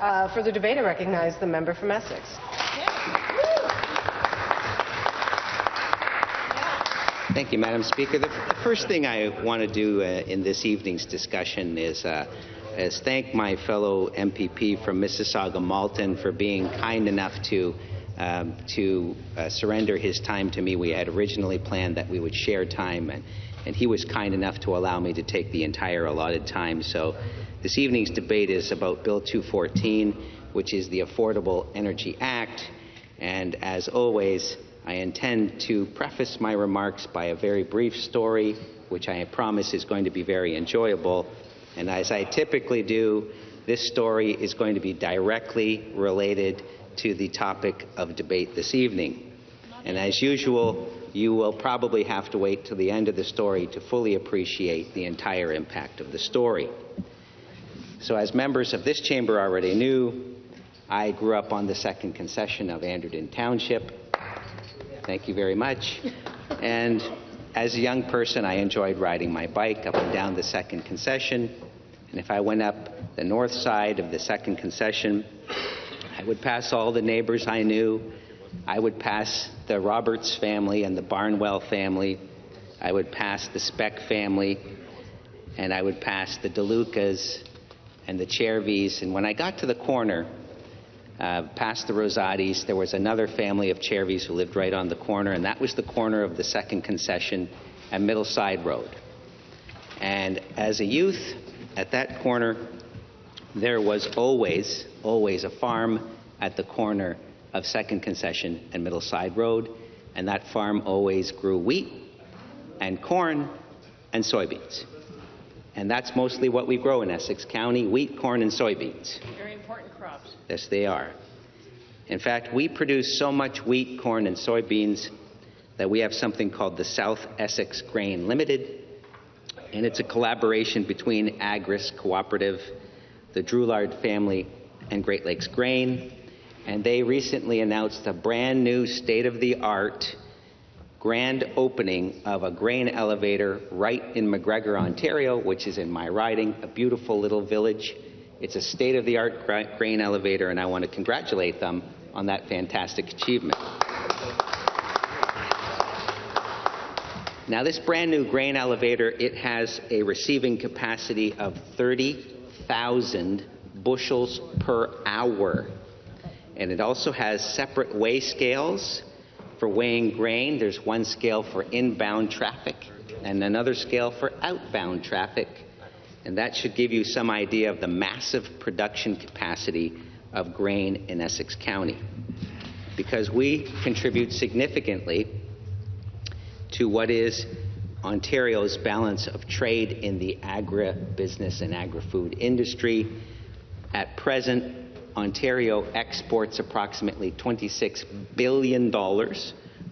For the debate, I recognize the member from Essex. Thank you, Madam Speaker. The first thing I want to do in this evening's discussion is thank my fellow MPP from Mississauga Malton for being kind enough to surrender his time to me. We had originally planned that we would share time, and he was kind enough to allow me to take the entire allotted time. So this evening's debate is about Bill 214, which is the Affordable Energy Act. And as always, I intend to preface my remarks by a very brief story, which I promise is going to be very enjoyable. And as I typically do, this story is going to be directly related to the topic of debate this evening. And as usual, you will probably have to wait till the end of the story to fully appreciate the entire impact of the story. So as members of this chamber already knew, I grew up on the second concession of Anderton Township. Thank you very much. And as a young person, I enjoyed riding my bike up and down the second concession. And if I went up the north side of the second concession, I would pass all the neighbors I knew. I would pass the Roberts family and the Barnwell family. I would pass the Speck family. And I would pass the DeLucas and the Chervies. And when I got to the corner, past the Rosatis, there was another family of Chervies who lived right on the corner, and that was the corner of the second concession and Middleside Road. And as a youth, at that corner, there was always a farm at the corner of second concession and Middleside Road, and that farm always grew wheat and corn and soybeans. And that's mostly what we grow in Essex County: wheat, corn, and soybeans. Very important crops. Yes, they are. In fact, we produce so much wheat, corn, and soybeans that we have something called the South Essex Grain Limited, and it's a collaboration between Agris Cooperative, the Droulard family, and Great Lakes Grain. And they recently announced a brand new state-of-the-art grand opening of a grain elevator right in McGregor, Ontario, which is in my riding, a beautiful little village. It's a state-of-the-art grain elevator, and I want to congratulate them on that fantastic achievement. Now, this brand new grain elevator, it has a receiving capacity of 30,000 bushels per hour. And it also has separate weigh scales for weighing grain. There's one scale for inbound traffic and another scale for outbound traffic. And that should give you some idea of the massive production capacity of grain in Essex County. Because we contribute significantly to what is Ontario's balance of trade in the agribusiness and agri-food industry. At present, Ontario exports approximately $26 billion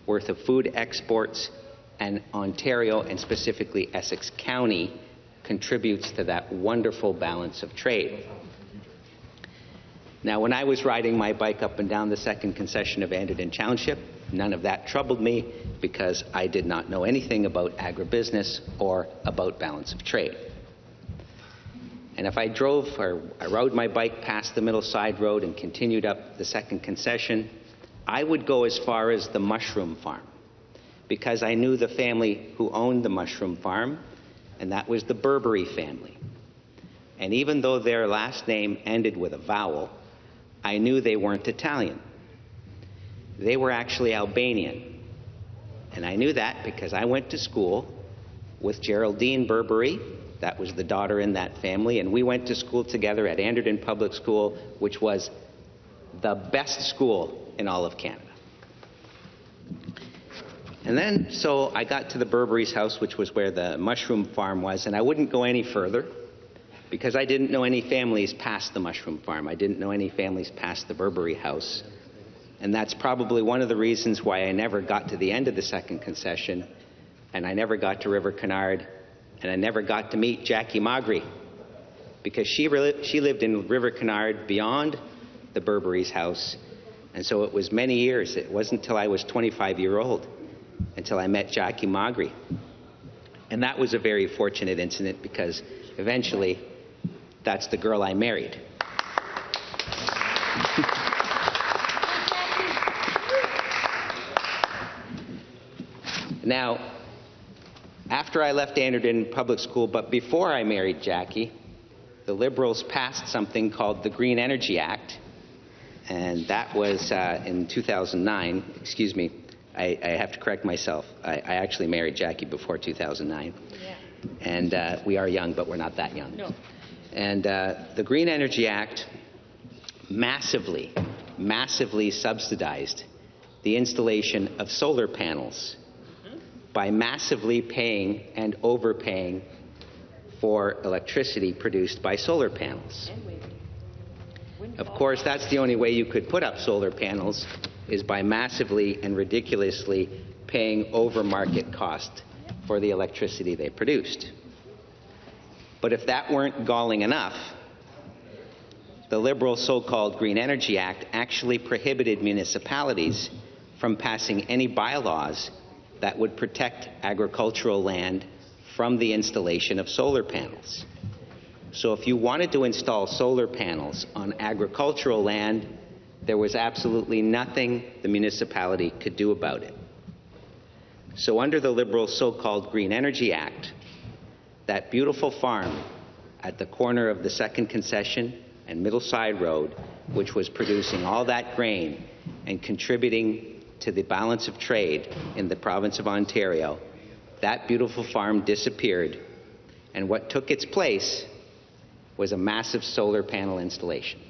worth of food exports, and Ontario, and specifically Essex County, contributes to that wonderful balance of trade. Now, when I was riding my bike up and down the second concession of Anderton Township, none of that troubled me because I did not know anything about agribusiness or about balance of trade. And if I rode my bike past the Middleside Road and continued up the second concession, I would go as far as the mushroom farm, because I knew the family who owned the mushroom farm, and that was the Burberry family. And even though their last name ended with a vowel, I knew they weren't Italian. They were actually Albanian. And I knew that because I went to school with Geraldine Burberry. That was the daughter in that family, and we went to school together at Anderton Public School, which was the best school in all of Canada. And then, so I got to the Burberry's house, which was where the mushroom farm was, and I wouldn't go any further because I didn't know any families past the mushroom farm. I didn't know any families past the Burberry house. And that's probably one of the reasons why I never got to the end of the second concession, and I never got to River Canard, and I never got to meet Jackie Magri, because she lived in River Canard beyond the Burberry's house. And so it was many years. It wasn't until I was 25-year-old until I met Jackie Magri. And that was a very fortunate incident because eventually that's the girl I married. Now, after I left Anderton Public School, but before I married Jackie, the Liberals passed something called the Green Energy Act, and that was in 2009. Excuse me, I have to correct myself. I actually married Jackie before 2009. Yeah. And we are young, but we're not that young. No. And the Green Energy Act massively subsidized the installation of solar panels by massively paying and overpaying for electricity produced by solar panels. Of course, that's the only way you could put up solar panels, is by massively and ridiculously paying over market cost for the electricity they produced. But if that weren't galling enough, the Liberal so-called Green Energy Act actually prohibited municipalities from passing any bylaws that would protect agricultural land from the installation of solar panels. So if you wanted to install solar panels on agricultural land, there was absolutely nothing the municipality could do about it. So under the Liberal so-called Green Energy Act, that beautiful farm at the corner of the 2nd Concession and Middle Side Road, which was producing all that grain and contributing to the balance of trade in the province of Ontario, that beautiful farm disappeared, and what took its place was a massive solar panel installation.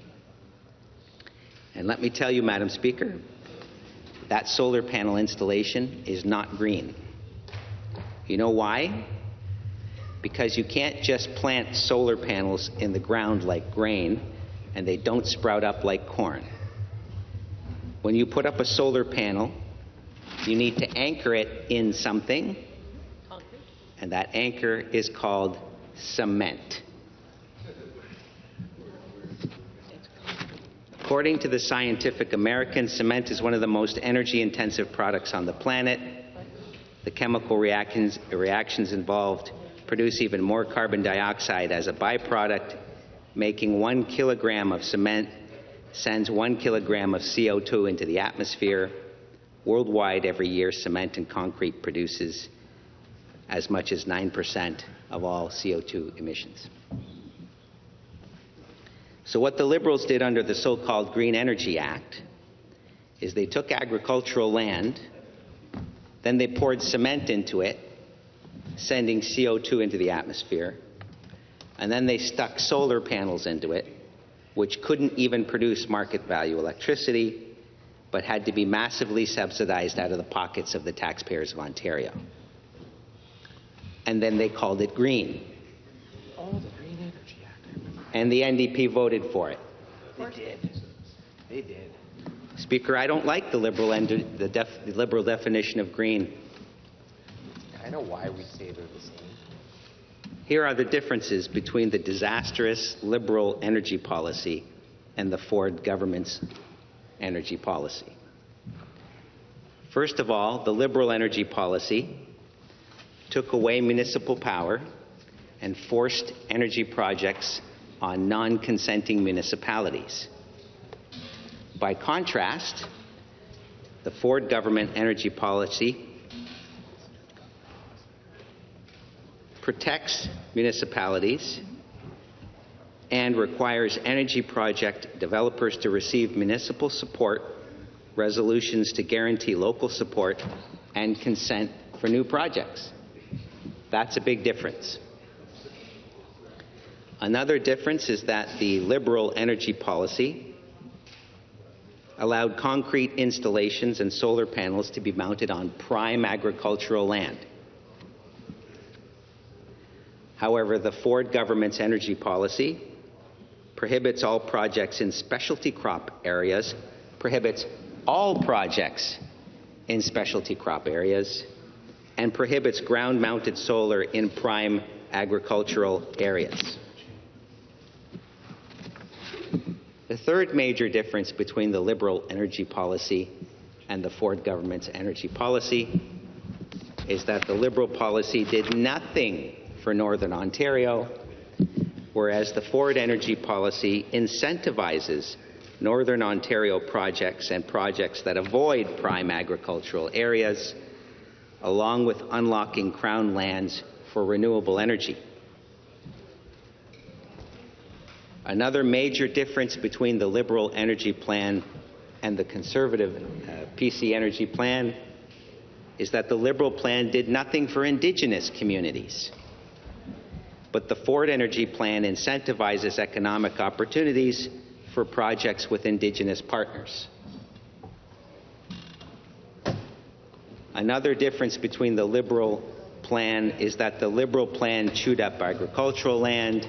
And let me tell you, Madam Speaker, that solar panel installation is not green. You know why? Because you can't just plant solar panels in the ground like grain and they don't sprout up like corn. When you put up a solar panel, you need to anchor it in something, and that anchor is called cement. According to the Scientific American, cement is one of the most energy-intensive products on the planet. The chemical reactions involved produce even more carbon dioxide as a byproduct. Making 1 kilogram of cement sends 1 kilogram of CO2 into the atmosphere. Worldwide, every year, cement and concrete produces as much as 9% of all CO2 emissions. So what the Liberals did under the so-called Green Energy Act is they took agricultural land, then they poured cement into it, sending CO2 into the atmosphere, and then they stuck solar panels into it, which couldn't even produce market value electricity, but had to be massively subsidized out of the pockets of the taxpayers of Ontario. And then they called it green. Oh, the Green Energy Act, I remember. And the NDP voted for it. They did. They did. Speaker, I don't like the liberal definition of green. I know why we say they're the same. Here are the differences between the disastrous Liberal energy policy and the Ford government's energy policy. First of all, the Liberal energy policy took away municipal power and forced energy projects on non-consenting municipalities. By contrast, the Ford government energy policy protects municipalities and requires energy project developers to receive municipal support, resolutions to guarantee local support, and consent for new projects. That's a big difference. Another difference is that the Liberal energy policy allowed concrete installations and solar panels to be mounted on prime agricultural land. However, the Ford government's energy policy prohibits all projects in specialty crop areas, prohibits all projects in specialty crop areas, and prohibits ground-mounted solar in prime agricultural areas. The third major difference between the Liberal energy policy and the Ford government's energy policy is that the Liberal policy did nothing for Northern Ontario, whereas the Ford energy policy incentivizes Northern Ontario projects and projects that avoid prime agricultural areas along with unlocking Crown lands for renewable energy. Another major difference between the Liberal energy plan and the Conservative PC energy plan is that the Liberal plan did nothing for Indigenous communities. But the Ford energy plan incentivizes economic opportunities for projects with Indigenous partners. Another difference between the Liberal plan is that the Liberal plan chewed up agricultural land,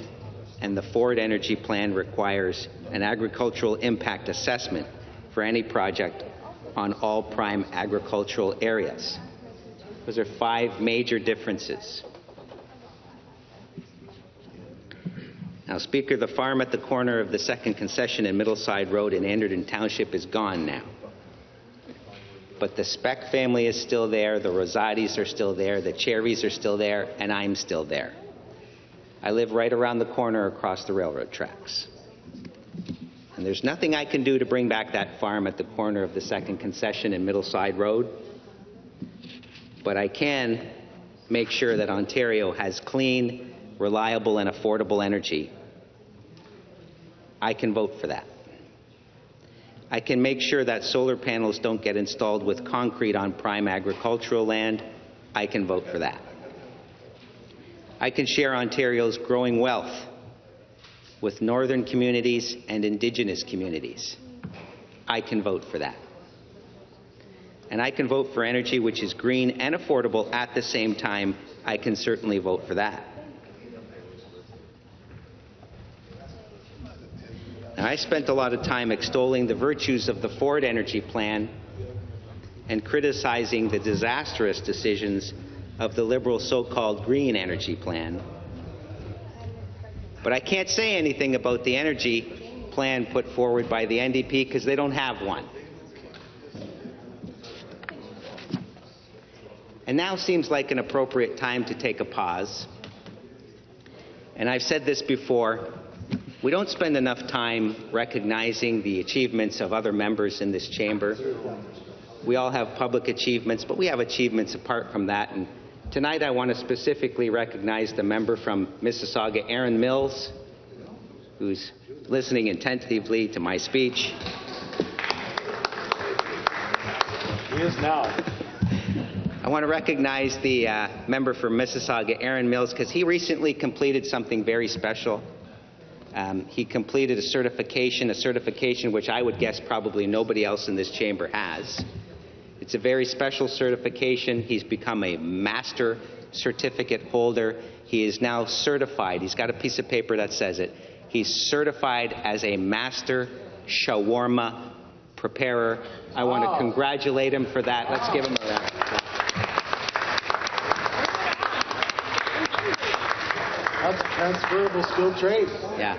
and the Ford energy plan requires an agricultural impact assessment for any project on all prime agricultural areas. Those are 5 major differences. Now, Speaker, the farm at the corner of the second concession and Middleside Road in Anderton Township is gone now. But the Speck family is still there, the Rosatis are still there, the Cherries are still there, and I'm still there. I live right around the corner across the railroad tracks. And there's nothing I can do to bring back that farm at the corner of the second concession and Middleside Road. But I can make sure that Ontario has clean, reliable, and affordable energy. I can vote for that. I can make sure that solar panels don't get installed with concrete on prime agricultural land. I can vote for that. I can share Ontario's growing wealth with northern communities and Indigenous communities. I can vote for that. And I can vote for energy which is green and affordable at the same time. I can certainly vote for that. Now, I spent a lot of time extolling the virtues of the Ford energy plan and criticizing the disastrous decisions of the Liberal so-called green energy plan. But I can't say anything about the energy plan put forward by the NDP because they don't have one. And now seems like an appropriate time to take a pause. And I've said this before, we don't spend enough time recognizing the achievements of other members in this chamber. We all have public achievements, but we have achievements apart from that. And tonight I want to specifically recognize the member from Mississauga, Aaron Mills, who's listening attentively to my speech. He is now. I want to recognize the member from Mississauga, Aaron Mills, because he recently completed something very special. He completed a certification which I would guess probably nobody else in this chamber has. It's a very special certification. He's become a master certificate holder. He is now certified. He's got a piece of paper that says it. He's certified as a master shawarma preparer. I want to congratulate him for that. Let's give him a round. That's transferable skilled trade. Yeah.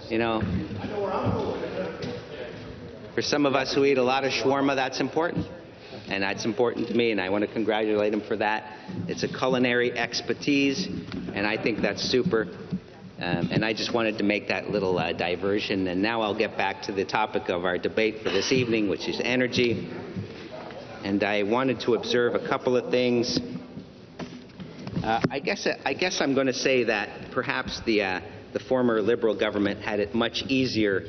You know, for some of us who eat a lot of shawarma, that's important. And that's important to me, and I want to congratulate him for that. It's a culinary expertise, and I think that's super. And I just wanted to make that little diversion. And now I'll get back to the topic of our debate for this evening, which is energy. And I wanted to observe a couple of things. I guess I'm going to say that perhaps the former Liberal government had it much easier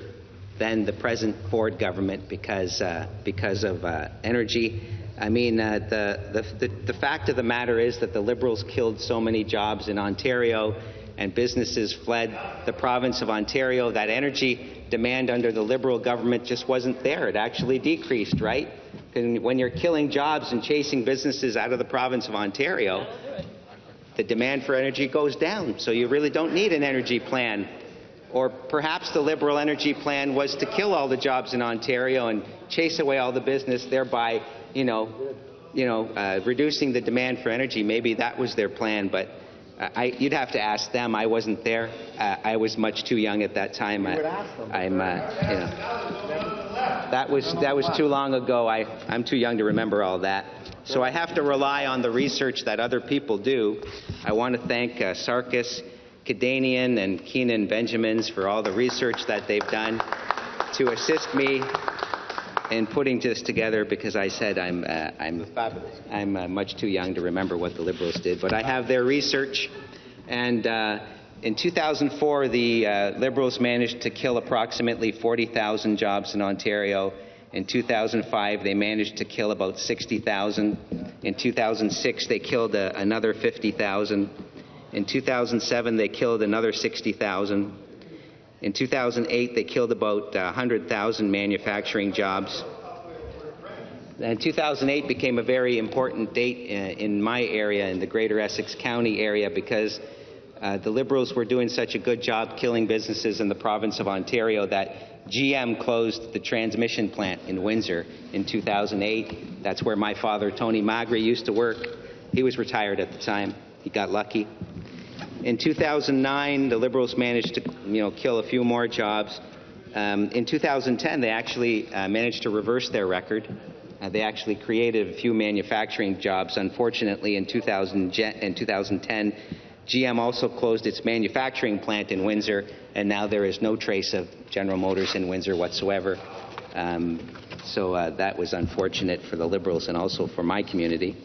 than the present Ford government because of energy. I mean, the fact of the matter is that the Liberals killed so many jobs in Ontario and businesses fled the province of Ontario that energy demand under the Liberal government just wasn't there. It actually decreased, right? And when you're killing jobs and chasing businesses out of the province of Ontario, the demand for energy goes down. So you really don't need an energy plan. Or perhaps the Liberal energy plan was to kill all the jobs in Ontario and chase away all the business, thereby, reducing the demand for energy. Maybe that was their plan, but you'd have to ask them. I wasn't there. I was much too young at that time. That was too long ago. I'm too young to remember all that. So I have to rely on the research that other people do. I want to thank Sarkis, Kadanian, and Keenan Benjamins for all the research that they've done to assist me in putting this together because I said I'm much too young to remember what the Liberals did, but I have their research. And in 2004, the Liberals managed to kill approximately 40,000 jobs in Ontario. In 2005, they managed to kill about 60,000. In 2006, they killed another 50,000. In 2007, they killed another 60,000. In 2008, they killed about 100,000 manufacturing jobs. And 2008 became a very important date in my area, in the Greater Essex County area, because the Liberals were doing such a good job killing businesses in the province of Ontario that GM closed the transmission plant in Windsor in 2008. That's where my father, Tony Magri, used to work. He was retired at the time. He got lucky. In 2009, the Liberals managed to, kill a few more jobs. In 2010, they actually managed to reverse their record. They actually created a few manufacturing jobs. Unfortunately, in 2010, GM also closed its manufacturing plant in Windsor, and now there is no trace of General Motors in Windsor whatsoever. So that was unfortunate for the Liberals and also for my community.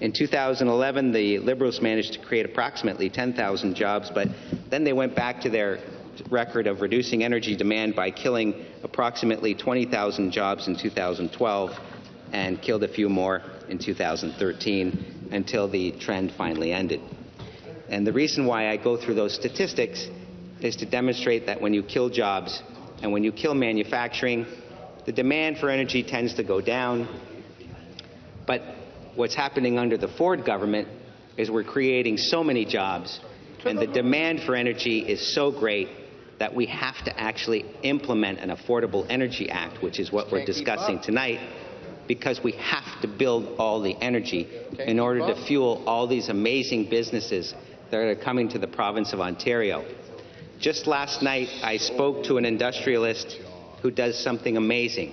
In 2011, the Liberals managed to create approximately 10,000 jobs, but then they went back to their record of reducing energy demand by killing approximately 20,000 jobs in 2012 and killed a few more in 2013 until the trend finally ended. And the reason why I go through those statistics is to demonstrate that when you kill jobs and when you kill manufacturing, the demand for energy tends to go down. But what's happening under the Ford government is we're creating so many jobs, and the demand for energy is so great that we have to actually implement an Affordable Energy Act, which is what we're discussing tonight, because we have to build all the energy in order to fuel all these amazing businesses that are coming to the province of Ontario. Just last night, I spoke to an industrialist who does something amazing.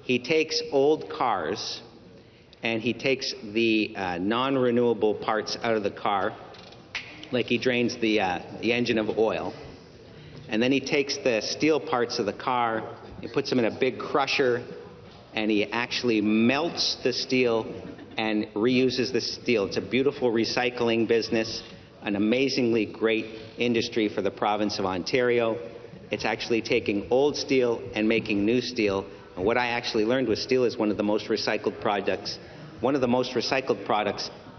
He takes old cars and he takes the non-renewable parts out of the car, like he drains the engine of oil, and then he takes the steel parts of the car, he puts them in a big crusher, and he actually melts the steel and reuses the steel. It's a beautiful recycling business, an amazingly great industry for the province of Ontario. It's actually taking old steel and making new steel. And what I actually learned was steel is one of the most recycled products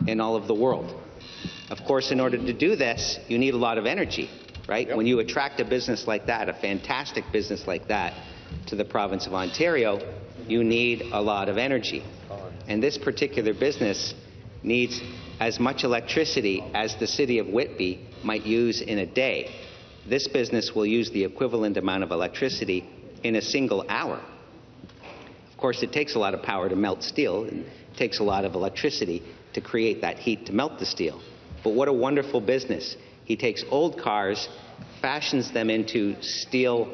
in all of the world. Of course, in order to do this, you need a lot of energy, right? Yep. When you attract a business like that, a fantastic business like that, to the province of Ontario, you need a lot of energy. And this particular business needs as much electricity as the city of Whitby might use in a day. This business will use the equivalent amount of electricity in a single hour. Of course, it takes a lot of power to melt steel, and it takes a lot of electricity to create that heat to melt the steel. But what a wonderful business. He takes old cars, fashions them into steel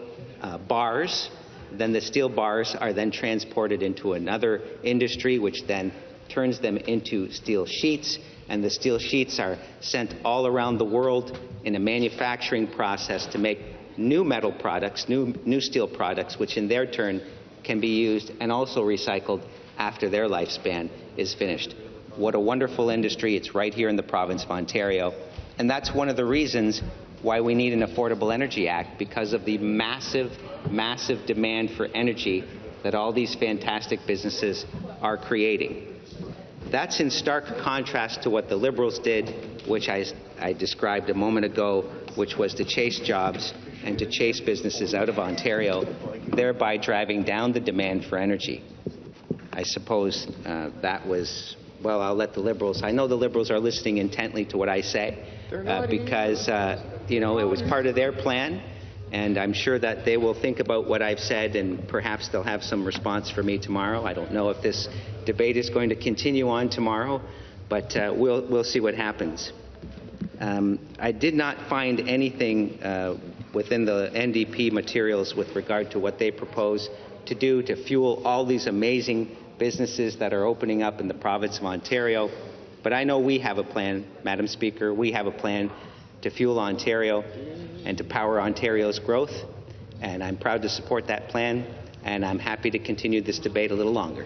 bars, then the steel bars are then transported into another industry, which then turns them into steel sheets, and the steel sheets are sent all around the world in a manufacturing process to make new metal products, new steel products, which in their turn can be used and also recycled after their lifespan is finished. What a wonderful industry. It's right here in the province of Ontario. And that's one of the reasons why we need an Affordable Energy Act, because of the massive, massive demand for energy that all these fantastic businesses are creating. That's in stark contrast to what the Liberals did, which I described a moment ago, which was to chase jobs and to chase businesses out of Ontario, thereby driving down the demand for energy. I suppose that was, well, I'll let the Liberals, I know the Liberals are listening intently to what I say, because, it was part of their plan, and I'm sure that they will think about what I've said, and perhaps they'll have some response for me tomorrow. I don't know if this debate is going to continue on tomorrow, but we'll see what happens. I did not find anything within the NDP materials with regard to what they propose to do to fuel all these amazing businesses that are opening up in the province of Ontario. But I know we have a plan, Madam Speaker. We have a plan to fuel Ontario and to power Ontario's growth, and I'm proud to support that plan. and I'm happy to continue this debate a little longer.